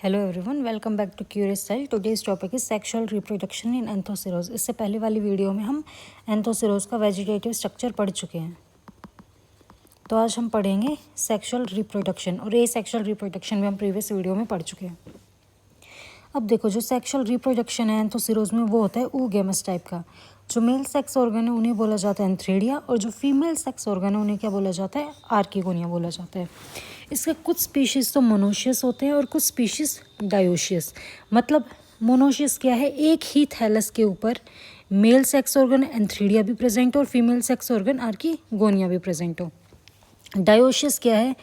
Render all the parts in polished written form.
Hello everyone, welcome back to curious style. Today's topic is sexual reproduction in anthoceros. इससे पहले वाली video में हम एंथोसिरोज का वेजिटेटिव स्ट्रक्चर पढ़ चुके हैं। तो आज हम पढ़ेंगे सेक्सुअल रिप्रोडक्शन, और ये सेक्सुअल रिप्रोडक्शन भी हम प्रीवियस वीडियो में पढ़ चुके हैं। अब देखो, जो सेक्सुअल रिप्रोडक्शन है एंथोसिरोज में वो होता है oogamous टाइप का। जो मेल सेक्स ऑर्गन है उन्हें बोला जाता है एंथ्रीडिया, और जो फीमेल सेक्स ऑर्गन है उन्हें क्या बोला जाता है? आर्किगोनिया बोला जाता है। इसके कुछ स्पीशीज़ तो मोनोशियस होते हैं और कुछ स्पीशीज़ डायोशियस। मतलब मोनोशियस क्या है? एक ही थैलस के ऊपर मेल सेक्स ऑर्गन एंथ्रीडिया भी प्रेजेंट हो और फीमेल सेक्स ऑर्गन आर्किगोनिया भी प्रेजेंट हो। डायोशियस क्या है?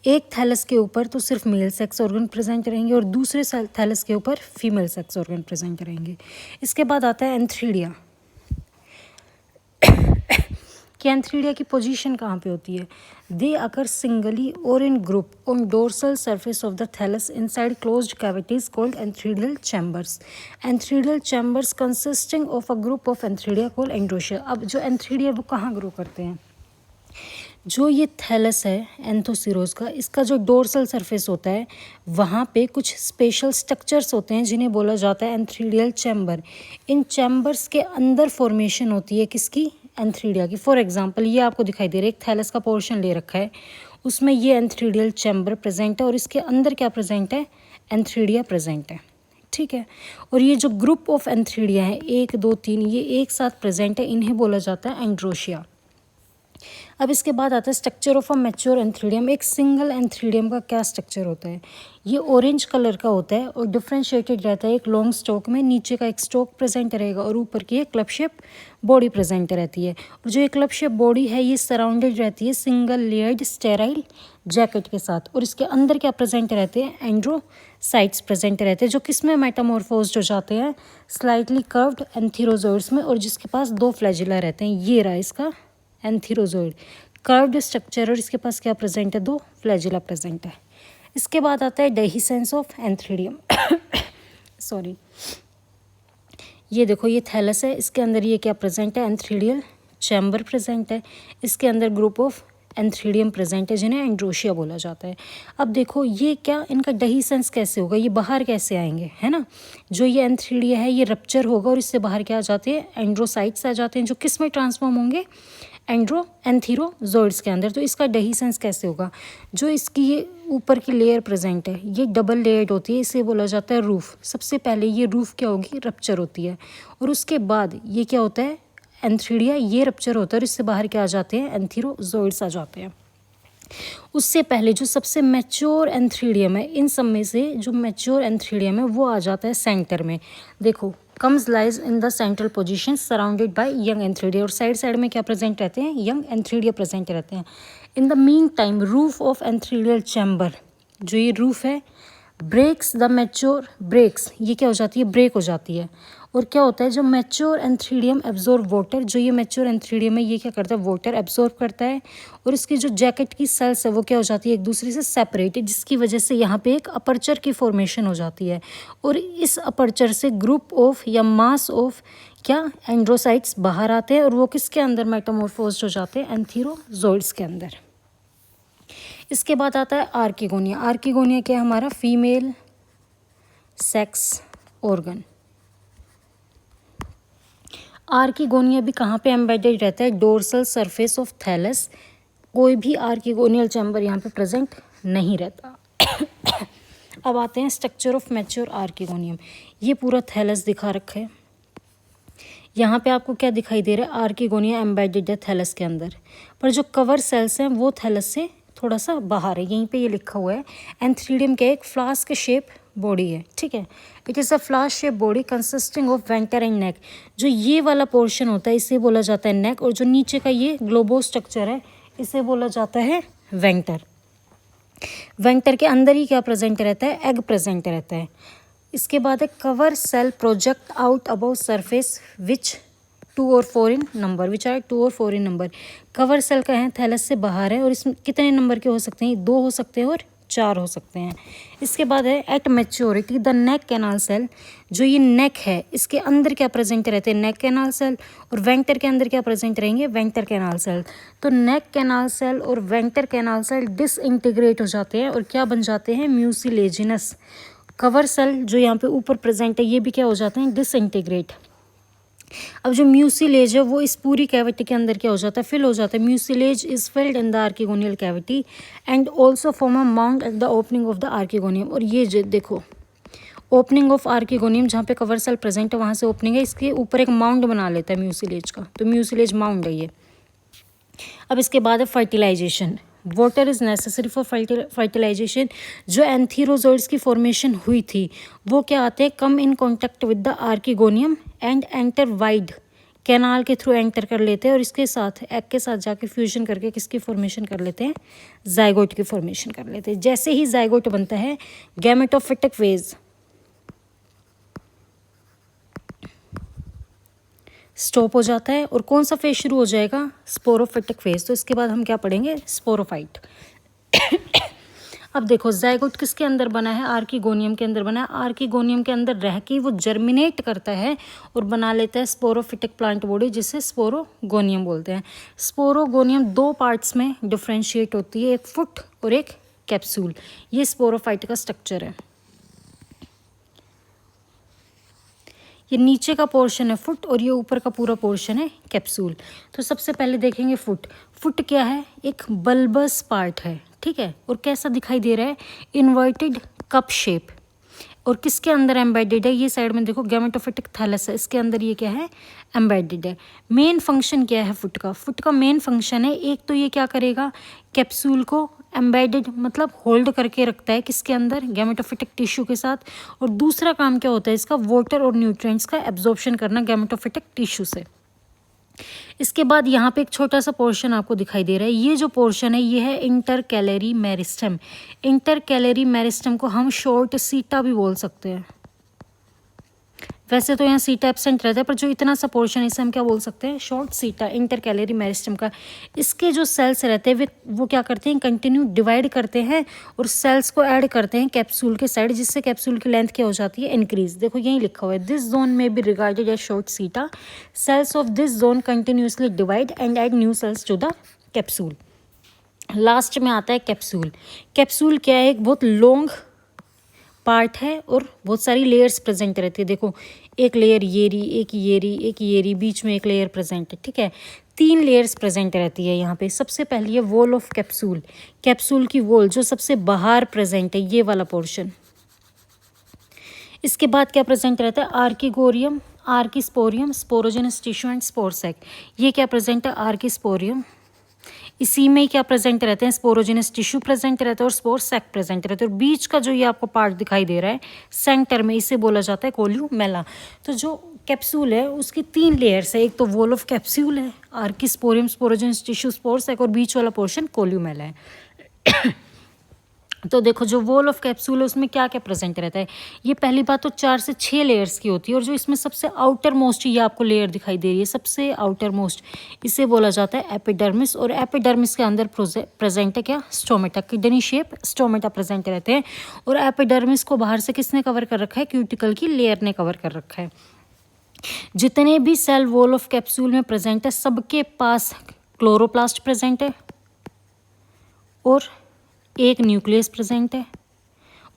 एक थैलस के ऊपर तो सिर्फ मेल सेक्स ऑर्गन प्रेजेंट रहेंगे और दूसरे थैलस के ऊपर फीमेल सेक्स ऑर्गन प्रेजेंट रहेंगे। इसके बाद आता है एंथ्रीडिया। कि एंथ्रीडिया की पोजीशन कहाँ पे होती है? दे अकर सिंगली और in group on dorsal surface of the thallus inside closed cavities called antheridial chambers. Antheridial chambers consisting of a group of antheridia called androecia. अब जो एंथ्रीडिया वो कहाँ ग्रो करते हैं? जो ये थैलस है एंथोसिरोज का, इसका जो डोर्सल सरफेस होता है वहाँ पे कुछ स्पेशल स्ट्रक्चर्स होते हैं जिन्हें बोला जाता है एंथ्रीडियल चैम्बर। इन चैम्बर्स के अंदर फॉर्मेशन होती है किसकी? एंथ्रीडिया की। फॉर एग्जांपल ये आपको दिखाई दे रहा है, एक थैलस का पोर्शन ले रखा है, उसमें ये एंथ्रीडियल चैम्बर प्रेजेंट है और इसके अंदर क्या प्रेजेंट है? एंथ्रीडिया प्रेजेंट है। ठीक है। और ये जो ग्रुप ऑफ एंथ्रीडिया है 1, 2, 3, ये एक साथ प्रेजेंट है, इन्हें बोला जाता है एंड्रोशिया। अब इसके बाद आता है structure of a mature antheridium. एक सिंगल एंथ्रीडियम का क्या स्ट्रक्चर होता है? ये ऑरेंज कलर का होता है और डिफ्रेंशिएटेड रहता है एक लॉन्ग स्टॉक में। नीचे का एक स्टॉक प्रेजेंट रहेगा और ऊपर की एक क्लब शेप बॉडी प्रेजेंट रहती है। और जो एक क्लब शेप बॉडी है ये सराउंडेड रहती है सिंगल लेयर्ड स्टेराइल जैकेट के साथ। और इसके अंदर क्या प्रेजेंट रहते हैं? एंड्रोसाइट्स प्रेजेंट रहते हैं, जो किस में मेटामॉर्फोज्ड हो जाते हैं? स्लाइटली कर्व्ड एंथीरोजोइड्स में, और जिसके पास 2 फ्लैजिला रहते हैं। ये रहा इसका एंथीरोजोइड कर्व्ड स्ट्रक्चर, और इसके पास क्या प्रेजेंट है? 2 फ्लैजिला प्रेजेंट है। इसके बाद आता है डेहिसेंस ऑफ एंथ्रीडियम। सॉरी, ये देखो, ये थैलस है, इसके अंदर ये क्या प्रेजेंट है? एंथ्रीडियल चैम्बर प्रेजेंट है। इसके अंदर ग्रुप ऑफ एंथ्रीडियम प्रेजेंट है जिन्हें एंड्रोशिया बोला जाता है। अब देखो, ये क्या, इनका डेहिसेंस कैसे होगा? ये बाहर कैसे आएंगे, है ना? जो ये एंथ्रीडिया है ये रप्चर होगा और इससे बाहर क्या आ जाते हैं? एंड्रोसाइट्स आ जाते हैं, जो किस में ट्रांसफॉर्म होंगे? एंथीरोजोइड्स के अंदर। तो इसका डेहिसेंस कैसे होगा? जो इसकी ये ऊपर की लेयर प्रेजेंट है ये डबल लेयर्ड होती है, इसे बोला जाता है रूफ। सबसे पहले ये रूफ क्या होगी? रप्चर होती है, और उसके बाद ये क्या होता है? एंथ्रीडिया ये रप्चर होता है और इससे बाहर क्या आ जाते हैं? एंथीरोजोइड्स आ जाते हैं। उससे पहले जो सबसे मैच्योर एंथ्रीडियम है, इन सब में से जो मैच्योर एंथ्रीडियम है वो आ जाता है सेंटर में। देखो, comes lies in the central position surrounded by young antheridia. और साइड साइड में क्या प्रेजेंट रहते हैं? यंग एंथ्रीडिया प्रेजेंट रहते हैं। In the mean time roof of antheridial chamber, जो ये रूफ है, ब्रेक्स द मैच्योर, ब्रेक्स ये क्या हो जाती है? ब्रेक हो जाती है। और क्या होता है? जो मैच्योर एंथ्रीडियम एब्जॉर्ब वाटर, जो ये मैच्योर एंथ्रीडियम है ये क्या करता है? वाटर एब्जॉर्ब करता है, और इसकी जो जैकेट की सेल्स है वो क्या हो जाती है? एक दूसरे से सेपरेटेड, जिसकी वजह से यहाँ पे एक अपर्चर की फॉर्मेशन हो जाती है। और इस अपर्चर से ग्रुप ऑफ या मास ऑफ क्या एंड्रोसाइट्स बाहर आते हैं, और वो किसके अंदर मेटामॉर्फोज्ड हो जाते हैं? एंथीरोजोइड्स के अंदर। इसके बाद आता है आर्किगोनिया। आर्किगोनिया क्या है? हमारा फीमेल सेक्स ऑर्गन। आर्किगोनिया भी कहाँ पे एम्बेडेड रहता है? Dorsal surface of thallus. कोई भी आर्किगोनियल चैम्बर यहाँ पे प्रेजेंट नहीं रहता। अब आते हैं स्ट्रक्चर ऑफ मैच्योर आर्किगोनियम। ये पूरा थैलस दिखा रखा है। यहाँ पे आपको क्या दिखाई दे रहा है? आर्किगोनिया एम्बेडेड है थैलस के अंदर, पर जो कवर सेल्स हैं वो थैलस से थोड़ा सा बाहर है। यहीं पे ये लिखा हुआ है एंथ्रीडियम का एक फ्लास्क शेप बॉडी है। ठीक है, it is a flask shape body consisting of venter and neck. जो ये वाला पोर्शन होता है इसे बोला जाता है नेक, और जो नीचे का ये ग्लोबो स्ट्रक्चर है इसे बोला जाता है वेंटर। वेंटर के अंदर ही क्या प्रेजेंट रहता है? एग प्रेजेंट रहता है। इसके बाद है cover cell project out above surface which 2 और 4 इन नंबर, विच आर 2 और 4 इन नंबर। कवर सेल का है, थैलस से बाहर है, और इसमें कितने नंबर के हो सकते हैं? 2 हो सकते हैं और 4 हो सकते हैं। इसके बाद है at maturity the neck canal cell. जो ये नेक है इसके अंदर क्या प्रेजेंट रहते हैं? Neck canal cell. और वेंटर के अंदर क्या प्रेजेंट रहेंगे? Venter canal cell. तो नेक कैनाल सेल और वेंटर कैनाल सेल डिसइंटीग्रेट हो जाते हैं और क्या बन जाते हैं? म्यूसिलेजिनस। कवर सेल जो यहाँ पे ऊपर प्रेजेंट है ये भी क्या हो जाते हैं, डिसइंटीग्रेट। अब जो म्यूसिलेज है वो इस पूरी कैविटी के अंदर क्या हो जाता है, फिल हो जाता है। Mucilage is filled in the archegonial cavity and also form a mound at the opening of the archegonium. और ये जो देखो ओपनिंग ऑफ आर्किगोनियम जहाँ पे कवर सेल प्रेजेंट है वहाँ से ओपनिंग है, इसके ऊपर एक माउंड बना लेता है म्यूसिलेज का, तो म्यूसिलेज माउंड है ये। अब इसके बाद है fertilisation. Water is necessary for fertilisation. जो एंथीरोजोइड्स की फॉर्मेशन हुई थी वो क्या आते हैं, come in contact with the archegonium and enter wide, canal के थ्रू एंटर कर लेते हैं और इसके साथ एग के साथ जाके फ्यूजन करके किसकी फॉर्मेशन कर लेते हैं, जाइगोट की फॉर्मेशन कर लेते हैं। जैसे ही जाइगोट बनता है गैमेटोफिटिक फेज स्टॉप हो जाता है और कौन सा फेज शुरू हो जाएगा, स्पोरोफिटिक फेज। तो इसके बाद हम क्या पढ़ेंगे, स्पोरोफाइट। अब देखो जाइगोट किसके अंदर बना है, आर्किगोनियम के अंदर बना है। आर्किगोनियम के अंदर रह के वो जर्मिनेट करता है और बना लेता है स्पोरोफिटिक प्लांट बॉडी, जिसे स्पोरोगोनियम बोलते हैं। स्पोरोगोनियम दो पार्ट्स में डिफ्रेंशिएट होती है, एक फुट और एक कैप्सूल। ये स्पोरोफाइट का स्ट्रक्चर है। ये नीचे का पोर्शन है फुट और ये ऊपर का पूरा पोर्शन है कैप्सूल। तो सबसे पहले देखेंगे फुट। फुट क्या है, एक बल्बस पार्ट है, ठीक है, और कैसा दिखाई दे रहा है, इन्वर्टेड कप शेप। और किसके अंदर एम्बेडेड है, ये साइड में देखो गैमेटोफिटिक थैलस है, इसके अंदर ये क्या है, एम्बेडेड है। मेन फंक्शन क्या है फुट का, फुट का मेन फंक्शन है, एक तो ये क्या करेगा, कैप्सूल को एम्बेडेड मतलब होल्ड करके रखता है किसके अंदर, गैमेटोफिटिक टिश्यू के साथ। और दूसरा काम क्या होता है इसका, वाटर और न्यूट्रिएंट्स का एब्जॉर्प्शन करना गैमेटोफिटिक टिश्यू से। इसके बाद यहाँ पे एक छोटा सा पोर्शन आपको दिखाई दे रहा है, ये जो पोर्शन है ये है इंटरकैलरी मेरिस्टम। इंटरकैलरी मेरिस्टम को हम शॉर्ट सीटा भी बोल सकते हैं। वैसे तो यहाँ सीटा एब्सेंट रहता है, पर जो इतना सा पोर्शन है इसे हम क्या बोल सकते हैं, शॉर्ट सीटा, इंटरकैलरी मेरिस्टम का। इसके जो सेल्स रहते हैं वो क्या करते हैं, कंटिन्यू डिवाइड करते हैं और सेल्स को ऐड करते हैं कैप्सूल के साइड, जिससे कैप्सूल की लेंथ क्या हो जाती है, इंक्रीज। देखो यही लिखा हुआ है, this zone may be regarded as short seta. Cells of this zone continuously divide and add new cells to the capsule. Last में आता है कैप्सूल। कैप्सूल क्या है, एक बहुत लॉन्ग पार्ट है और बहुत सारी लेयर्स प्रेजेंट रहती है। देखो एक लेयर ये रही, एक ये रही, एक ये रही, बीच में एक लेयर प्रेजेंट है, ठीक है, 3 लेयर्स प्रेजेंट रहती है यहाँ पे। सबसे पहली है वॉल ऑफ कैप्सूल। कैप्सूल की वॉल जो सबसे बाहर प्रेजेंट है, ये वाला पोर्शन। इसके बाद क्या प्रेजेंट रहता है, archegonium, archesporium, sporogenous tissue and spore sac. ये क्या प्रेजेंट है, आर्किस्पोरियम। इसी में क्या प्रेजेंट रहते हैं, स्पोरोजेनस टिश्यू प्रेजेंट रहता है और स्पोर सैक प्रेजेंट रहता है। और बीच का जो ये आपको पार्ट दिखाई दे रहा है सेंटर में, इसे बोला जाता है कोल्यूमेला। तो जो कैप्सूल है उसकी 3 लेयर्स है, एक तो वॉल ऑफ कैप्सूल है, archesporium, sporogenous tissue, spore sac, और बीच वाला पोर्शन कोल्यूमेला है। तो देखो जो वॉल ऑफ कैप्सूल है उसमें क्या क्या प्रेजेंट रहता है। ये पहली बात तो 4 से 6 लेयर्स की होती है, और जो इसमें सबसे आउटर मोस्ट ये आपको लेयर दिखाई दे रही है, सबसे आउटर मोस्ट, इसे बोला जाता है एपिडर्मिस। और एपिडर्मिस के अंदर प्रेजेंट है क्या, stomata, kidney shape stomata present रहते हैं। और एपिडर्मिस को बाहर से किसने कवर कर रखा है, क्यूटिकल की लेयर ने कवर कर रखा है। जितने भी सेल वॉल ऑफ कैप्सूल में प्रेजेंट है सबके पास क्लोरोप्लास्ट प्रेजेंट है और एक न्यूक्लियस प्रेजेंट है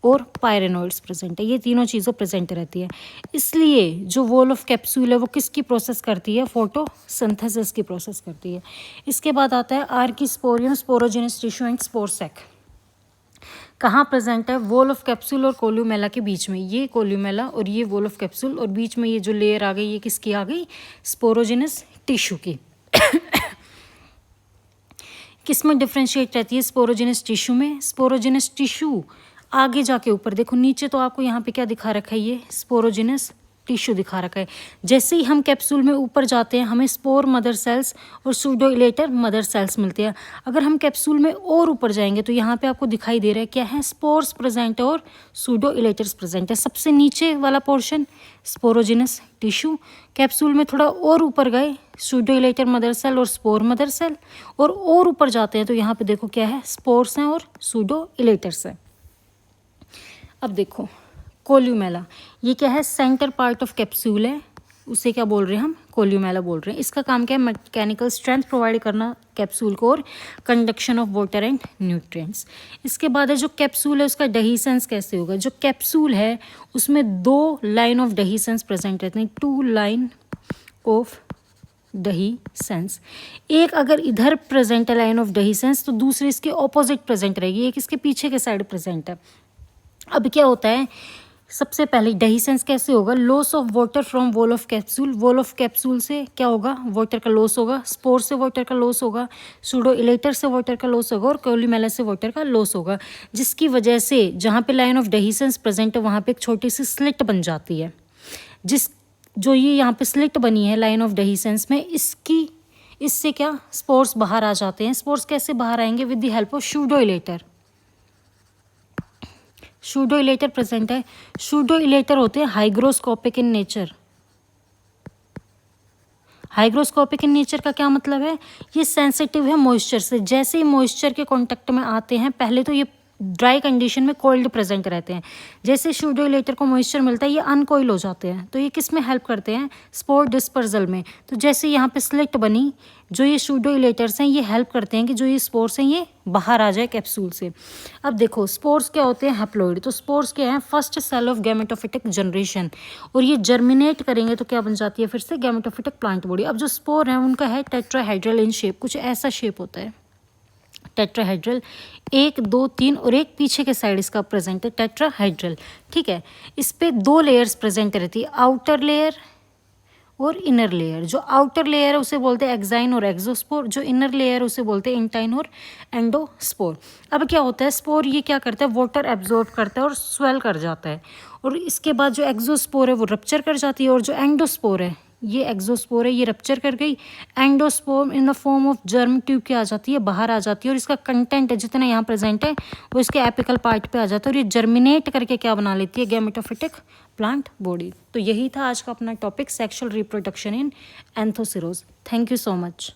और पायरेनोइड्स प्रेजेंट है। ये तीनों चीज़ों प्रेजेंट रहती है। इसलिए जो वॉल ऑफ कैप्सूल है वो किसकी प्रोसेस करती है, फोटोसिंथेसिस की प्रोसेस करती है। इसके बाद आता है archesporium, sporogenous tissue and spore sac. कहाँ प्रेजेंट है, वॉल ऑफ कैप्सूल और कोल्यूमेला के बीच में। ये कोल्यूमेला और ये वॉल ऑफ कैप्सूल, और बीच में ये जो लेयर आ गई ये किसकी आ गई, स्पोरोजेनस टिश्यू की। किस में डिफ्रेंशिएट रहती है, स्पोरोजेनस टिश्यू में। स्पोरोजेनस टिश्यू आगे जाके ऊपर देखो, नीचे तो आपको यहाँ पे क्या दिखा रखा है, ये स्पोरोजेनस टिश्यू दिखा रखा है। जैसे ही हम कैप्सूल में ऊपर जाते हैं हमें स्पोर मदर सेल्स और सूडोइलेटर मदर सेल्स मिलते हैं। अगर हम कैप्सूल में और ऊपर जाएंगे तो यहाँ पे आपको दिखाई दे रहा है क्या है, स्पोर्स प्रेजेंट है और सूडोइलेटर्स प्रेजेंट है। सबसे नीचे वाला पोर्शन स्पोरोजेनस टिश्यू, कैप्सूल में थोड़ा और ऊपर गए सूडोइलेटर मदर सेल और स्पोर मदर सेल, और ऊपर जाते हैं तो यहाँ पे देखो क्या है, स्पोर्स हैं और सूडोइलेटर्स हैं। अब देखो कोल्यूमेला, ये क्या है, सेंटर पार्ट ऑफ कैप्सूल है, उसे क्या बोल रहे हैं हम, कोल्यूमेला बोल रहे हैं। इसका काम क्या है, मैकेनिकल स्ट्रेंथ प्रोवाइड करना कैप्सूल को और conduction of water and nutrients. इसके बाद है जो कैप्सूल है उसका डेहिसेंस कैसे होगा। जो कैप्सूल है उसमें 2 लाइन ऑफ डेहिसेंस प्रेजेंट रहते हैं, 2 लाइन ऑफ डेहिसेंस। एक अगर इधर प्रेजेंट है लाइन ऑफ डेहिसेंस तो दूसरी इसके ऑपोजिट प्रेजेंट रहेगी, एक इसके पीछे के साइड प्रेजेंट है। अब क्या होता है, सबसे पहले डेहिसेंस कैसे होगा, loss of water from wall of capsule. Wall of capsule से क्या होगा, वाटर का लॉस होगा, स्पोर से वाटर का लॉस होगा, सूडो इलेटर से वाटर का लॉस होगा और कोल्यूमेला से वाटर का लॉस होगा, जिसकी वजह से जहाँ पे लाइन ऑफ डेहिसेंस प्रेजेंट है वहाँ पे एक छोटी सी स्लिट बन जाती है। जो ये यहाँ पे स्लिट बनी है लाइन ऑफ डेहिसेंस में, इससे क्या स्पोर्स बाहर आ जाते हैं। स्पोर्स कैसे बाहर आएंगे, with the help of pseudo elater. Pseudo elater present है। सूडो इलेटर होते हैं hygroscopic in nature. Hygroscopic in nature का क्या मतलब है, ये सेंसिटिव है मॉइस्चर से। जैसे ही मॉइस्चर के कांटेक्ट में आते हैं, पहले तो ये ड्राई कंडीशन में कोल्ड प्रेजेंट रहते हैं, जैसे सूडो इलेटर को मॉइस्चर मिलता है ये अनकोइल हो जाते हैं। तो ये किस में हेल्प करते हैं, स्पोर डिस्पर्जल में। तो जैसे यहाँ पे स्लिट बनी, जो ये सूडो इलेटर्स हैं ये हेल्प करते हैं कि जो ये स्पोर्स हैं ये बाहर आ जाए कैप्सूल से। अब देखो स्पोर्स क्या होते हैं, हैप्लॉइड। तो स्पोर्स क्या है, first cell of gametophytic generation, और ये जर्मिनेट करेंगे तो क्या बन जाती है फिर से गैमेटोफिटिक प्लांट बॉडी। अब जो स्पोर है उनका है टेट्राहेड्रल इन शेप, कुछ ऐसा शेप होता है टेट्राहेड्रल, 1 2 3 और एक पीछे के साइड इसका प्रेजेंट है टेट्राहेड्रल। ठीक है, इस पे 2 लेयर्स प्रेजेंट रहती है, आउटर लेयर और इनर लेयर। जो आउटर लेयर है उसे बोलते हैं एक्साइन और एक्सोस्पोर, जो इनर लेयर है उसे बोलते हैं इंटाइन और एंडोस्पोर। अब क्या होता है, स्पोर ये क्या करता है, वाटर एब्जॉर्ब करता है और स्वेल कर जाता है, और इसके बाद जो एक्सोस्पोर है वो रप्चर कर जाती है, और जो एंडोस्पोर है, ये एक्सोस्पोर है, ये रप्चर कर गई। Endospore in the form of germ tube क्या आ जाती है, बाहर आ जाती है, और इसका कंटेंट जितना यहाँ प्रेजेंट है वो इसके एपिकल पार्ट पे आ जाता है, और ये जर्मिनेट करके क्या बना लेती है, गैमेटोफिटिक प्लांट बॉडी। तो यही था आज का अपना topic, sexual reproduction in anthoceros. Thank you so much.